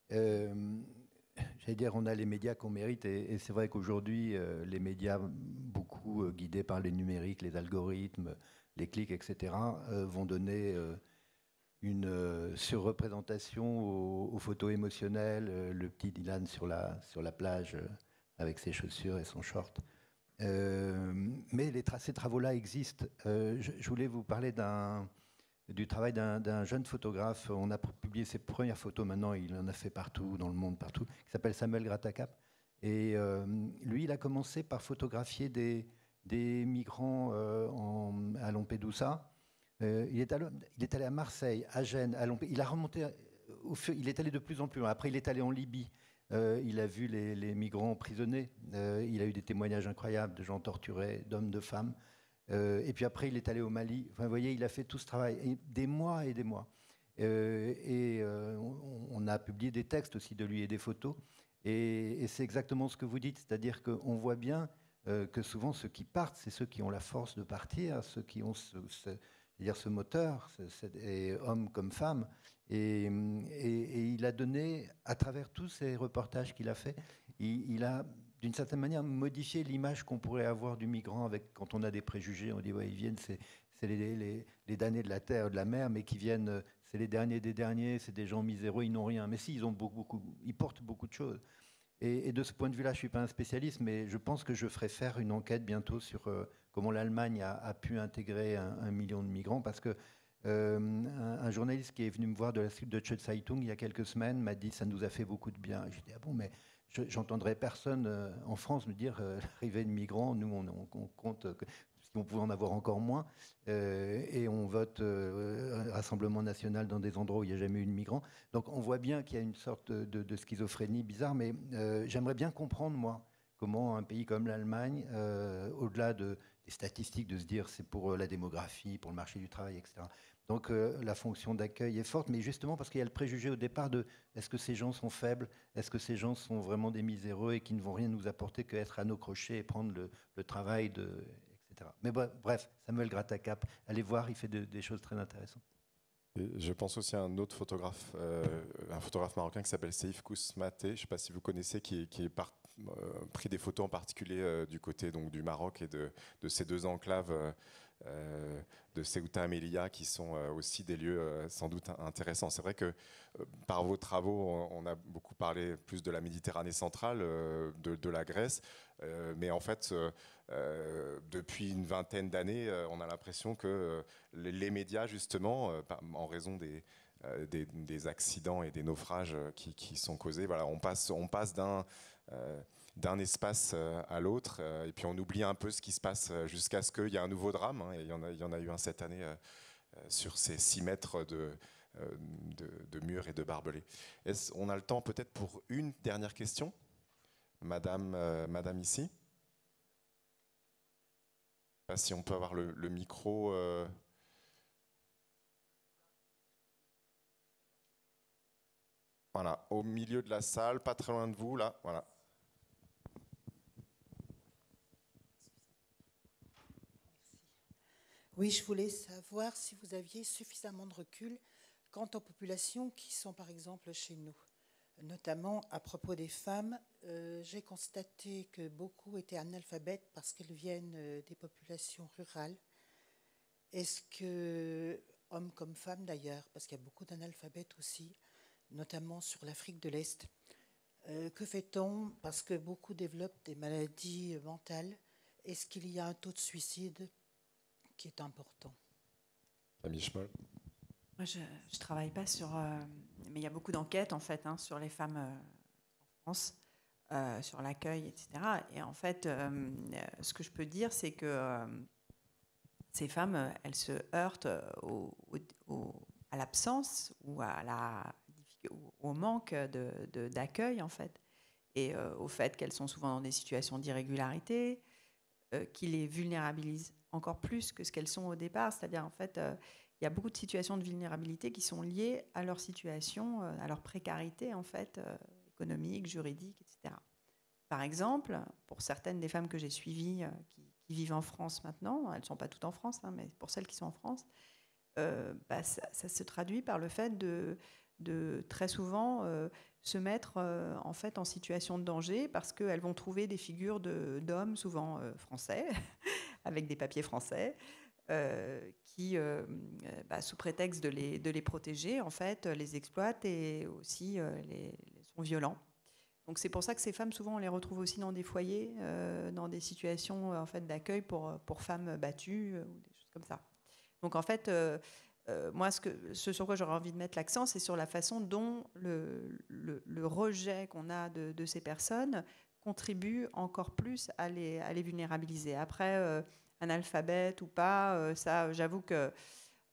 J'allais dire, on a les médias qu'on mérite, et c'est vrai qu'aujourd'hui, les médias, beaucoup guidés par les numériques, les algorithmes, les clics, etc., vont donner une surreprésentation aux photos émotionnelles, le petit Dylan sur la plage avec ses chaussures et son short. Mais ces travaux-là existent. Je voulais vous parler du travail d'un jeune photographe. On a publié ses premières photos, maintenant il en a fait partout, dans le monde, partout, qui s'appelle Samuel Gratacap. Et lui, il a commencé par photographier des migrants à Lampedusa. Il est allé à Marseille, à Gênes, à Lampedusa. Il a remonté, il est allé de plus en plus loin. Après, il est allé en Libye. Il a vu les migrants emprisonnés. Il a eu des témoignages incroyables de gens torturés, d'hommes, de femmes. Et puis après, il est allé au Mali. Enfin, vous voyez, il a fait tout ce travail, et des mois et des mois. On a publié des textes aussi de lui et des photos. Et c'est exactement ce que vous dites, c'est-à-dire qu'on voit bien que souvent ceux qui partent, c'est ceux qui ont la force de partir, ceux qui ont ce moteur, hommes comme femmes. Et il a donné, à travers tous ces reportages qu'il a fait, il a d'une certaine manière modifié l'image qu'on pourrait avoir du migrant quand on a des préjugés. On dit ouais, ils viennent, c'est les damnés de la terre, de la mer, mais qui viennent, c'est les derniers des derniers, c'est des gens miséreux, ils n'ont rien. Mais si, ils portent beaucoup de choses. Et de ce point de vue-là, je ne suis pas un spécialiste, mais je pense que je ferai faire une enquête bientôt sur comment l'Allemagne a pu intégrer 1 million de migrants, parce que un journaliste qui est venu me voir de la Süddeutsche Zeitung il y a quelques semaines m'a dit ça nous a fait beaucoup de bien. J'ai dit ah bon, mais j'entendrais personne en France me dire l'arrivée de migrants, nous on compte on pouvait en avoir encore moins, et on vote Rassemblement national dans des endroits où il n'y a jamais eu de migrants. Donc on voit bien qu'il y a une sorte de schizophrénie bizarre, mais j'aimerais bien comprendre, moi, comment un pays comme l'Allemagne, au-delà des statistiques, de se dire c'est pour la démographie, pour le marché du travail, etc. Donc la fonction d'accueil est forte, mais justement parce qu'il y a le préjugé au départ de est-ce que ces gens sont faibles, est-ce que ces gens sont vraiment des miséreux et qui ne vont rien nous apporter qu'être à nos crochets et prendre le travail, etc. Mais bref, Samuel Grattacap, allez voir, il fait des choses très intéressantes. Et je pense aussi à un autre photographe, un photographe marocain qui s'appelle Seif Kousmaté, je ne sais pas si vous connaissez, qui est pris des photos en particulier du côté donc, du Maroc et de ces deux enclaves de Ceuta et Melilla, qui sont aussi des lieux sans doute intéressants. C'est vrai que par vos travaux, on a beaucoup parlé plus de la Méditerranée centrale, de la Grèce, mais en fait, depuis une vingtaine d'années, on a l'impression que les médias, justement, en raison des accidents et des naufrages qui sont causés, voilà, on passe d'un espace à l'autre, et puis on oublie un peu ce qui se passe jusqu'à ce qu'il y ait un nouveau drame, hein, et il y en a eu un cette année sur ces 6 mètres de murs et de barbelés. On a le temps peut-être pour une dernière question, Madame ici. Si on peut avoir le micro. Voilà, au milieu de la salle, pas très loin de vous, là, voilà. Oui, je voulais savoir si vous aviez suffisamment de recul quant aux populations qui sont par exemple chez nous. Notamment à propos des femmes, j'ai constaté que beaucoup étaient analphabètes parce qu'elles viennent des populations rurales. Est-ce que, hommes comme femmes d'ailleurs, parce qu'il y a beaucoup d'analphabètes aussi, notamment sur l'Afrique de l'Est, que fait-on parce que beaucoup développent des maladies mentales? Est-ce qu'il y a un taux de suicide qui est important? Camille Schmoll. Moi, je ne travaille pas sur... mais il y a beaucoup d'enquêtes, en fait, hein, sur les femmes en France, sur l'accueil, etc. Et en fait, ce que je peux dire, c'est que ces femmes, elles se heurtent à l'absence ou au manque d'accueil, en fait. Et au fait qu'elles sont souvent dans des situations d'irrégularité, qui les vulnérabilisent encore plus que ce qu'elles sont au départ. C'est-à-dire, en fait, il y a beaucoup de situations de vulnérabilité qui sont liées à leur situation, à leur précarité, en fait, économique, juridique, etc. Par exemple, pour certaines des femmes que j'ai suivies qui vivent en France maintenant, elles ne sont pas toutes en France, hein, mais pour celles qui sont en France, ça se traduit par le fait de très souvent se mettre en fait en situation de danger parce qu'elles vont trouver des figures d'hommes, souvent français, avec des papiers français, qui, sous prétexte de les protéger, en fait, les exploitent et aussi sont violents. Donc c'est pour ça que ces femmes, souvent, on les retrouve aussi dans des foyers, dans des situations en fait, d'accueil pour femmes battues, ou des choses comme ça. Donc en fait, moi, ce sur quoi j'aurais envie de mettre l'accent, c'est sur la façon dont le rejet qu'on a de ces personnes contribue encore plus à les vulnérabiliser. Après, analphabète ou pas, ça, j'avoue que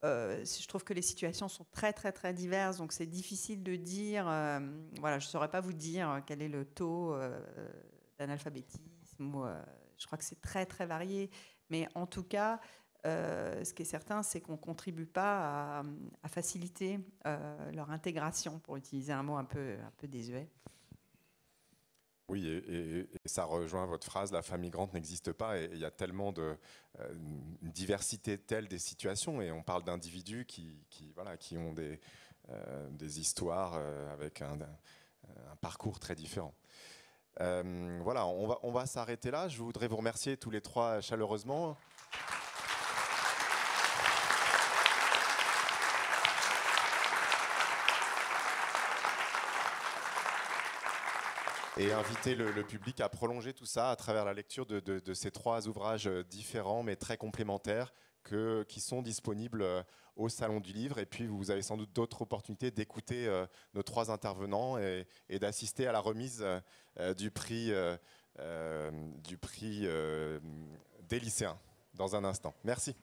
je trouve que les situations sont très, très, très diverses, donc c'est difficile de dire. Voilà, je ne saurais pas vous dire quel est le taux d'analphabétisme. Je crois que c'est très, très varié. Mais en tout cas, ce qui est certain, c'est qu'on ne contribue pas à faciliter leur intégration, pour utiliser un mot un peu désuet. Oui, et ça rejoint votre phrase, la femme migrante n'existe pas, et il y a tellement une diversité telle des situations, et on parle d'individus qui ont des histoires avec un parcours très différent. Voilà, on va s'arrêter là. Je voudrais vous remercier tous les trois chaleureusement. Et inviter le public à prolonger tout ça à travers la lecture de ces 3 ouvrages différents mais très complémentaires qui sont disponibles au Salon du Livre. Et puis, vous avez sans doute d'autres opportunités d'écouter nos 3 intervenants et d'assister à la remise du prix des lycéens dans un instant. Merci.